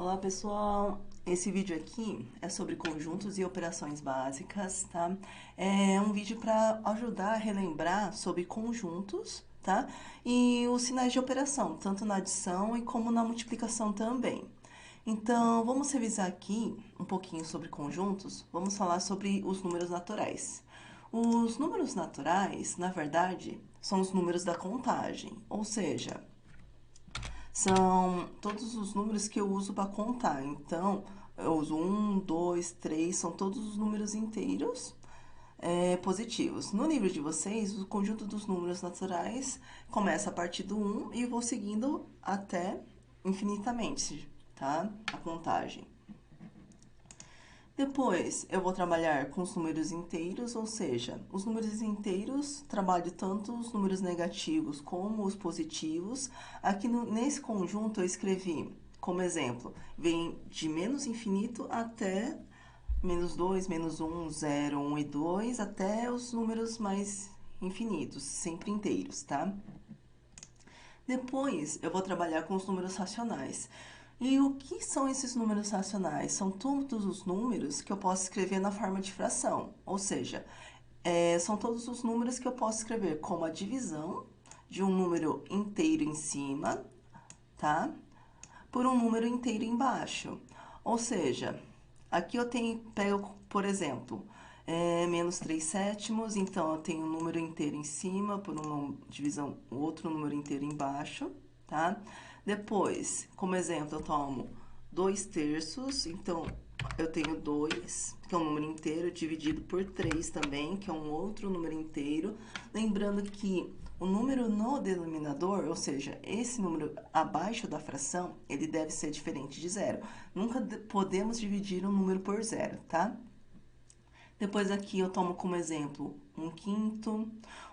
Olá pessoal, esse vídeo aqui é sobre conjuntos e operações básicas, tá? É um vídeo para ajudar a relembrar sobre conjuntos, tá? E os sinais de operação, tanto na adição e como na multiplicação também. Então, vamos revisar aqui um pouquinho sobre conjuntos, vamos falar sobre os números naturais. Os números naturais, na verdade, são os números da contagem, ou seja, são todos os números que eu uso para contar. Então, eu uso 1, 2, 3, são todos os números inteiros positivos. No livro de vocês, o conjunto dos números naturais começa a partir do 1 e vou seguindo até infinitamente, tá? A contagem. Depois, eu vou trabalhar com os números inteiros, ou seja, os números inteiros, trabalho tanto os números negativos como os positivos. Aqui nesse conjunto eu escrevi, como exemplo, vem de menos infinito até menos 2, menos 1, 0, 1 e 2, até os números mais infinitos, sempre inteiros, tá? Depois, eu vou trabalhar com os números racionais. E o que são esses números racionais? São todos os números que eu posso escrever na forma de fração, ou seja, são todos os números que eu posso escrever como a divisão de um número inteiro em cima, tá? Por um número inteiro embaixo. Ou seja, aqui eu pego, por exemplo, menos 3 sétimos, então eu tenho um número inteiro em cima, por uma divisão, outro número inteiro embaixo, tá? Depois, como exemplo, eu tomo 2 terços, então eu tenho 2, que é um número inteiro, dividido por 3 também, que é um outro número inteiro. Lembrando que o número no denominador, ou seja, esse número abaixo da fração, ele deve ser diferente de zero. Nunca podemos dividir um número por zero, tá? Depois aqui eu tomo como exemplo 1/5.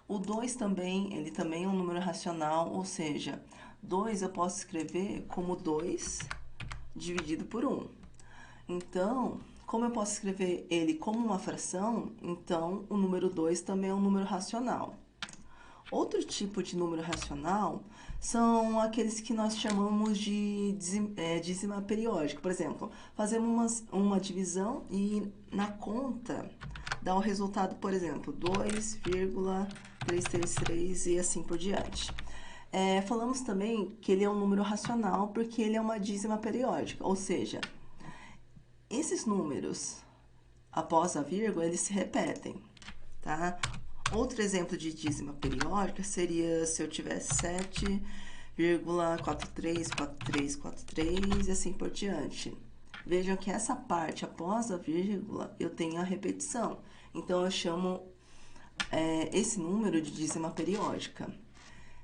O 2 também, ele também é um número racional, ou seja, 2 eu posso escrever como 2 dividido por 1. Então, como eu posso escrever ele como uma fração, então o número 2 também é um número racional. Outro tipo de número racional são aqueles que nós chamamos de dízima periódica. Por exemplo, fazemos uma divisão e na conta dá o resultado, por exemplo, 2,333 e assim por diante. Falamos também que ele é um número racional porque ele é uma dízima periódica, ou seja, esses números após a vírgula eles se repetem, tá? Outro exemplo de dízima periódica seria se eu tivesse 7,434343 e assim por diante. Vejam que essa parte após a vírgula eu tenho a repetição. Então, eu chamo esse número de dízima periódica.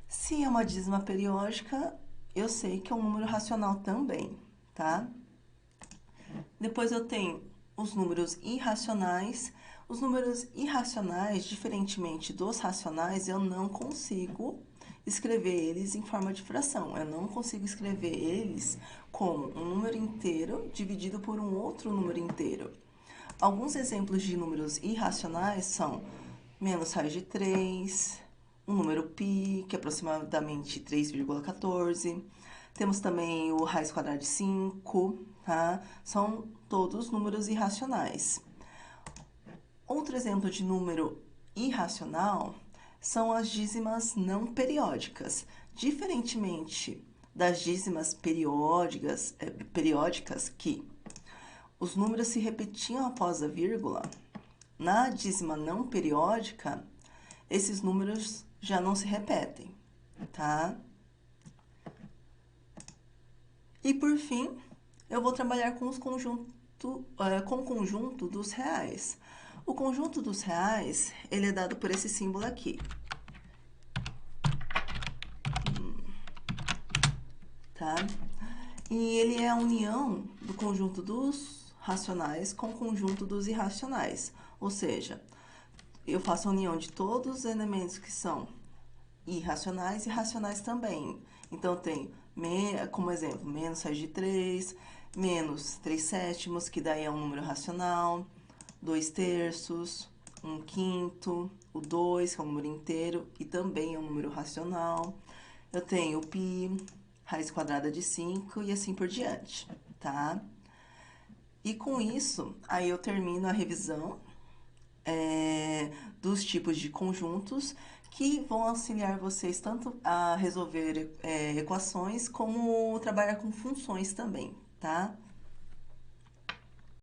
Se é uma dízima periódica, eu sei que é um número racional também, tá? Depois eu tenho os números irracionais. Os números irracionais, diferentemente dos racionais, eu não consigo escrever eles em forma de fração. Eu não consigo escrever eles como um número inteiro dividido por um outro número inteiro. Alguns exemplos de números irracionais são menos raiz de 3, um número π, que é aproximadamente 3,14. Temos também o raiz quadrada de 5, tá? São todos números irracionais. Outro exemplo de número irracional são as dízimas não periódicas. Diferentemente das dízimas periódicas que os números se repetiam após a vírgula, na dízima não periódica, esses números já não se repetem, tá? E por fim, eu vou trabalhar com o conjunto dos reais. O conjunto dos reais, ele é dado por esse símbolo aqui. Tá? E ele é a união do conjunto dos racionais com o conjunto dos irracionais. Ou seja, eu faço a união de todos os elementos que são irracionais e racionais também. Então, eu tenho, como exemplo, menos raiz de 3, menos 3 sétimos, que daí é um número racional, 2 terços, 1/5, o 2, que é um número inteiro, e também é um número racional. Eu tenho o π, raiz quadrada de 5 e assim por diante, tá? tá? E com isso, aí eu termino a revisão dos tipos de conjuntos que vão auxiliar vocês tanto a resolver equações como trabalhar com funções também, tá?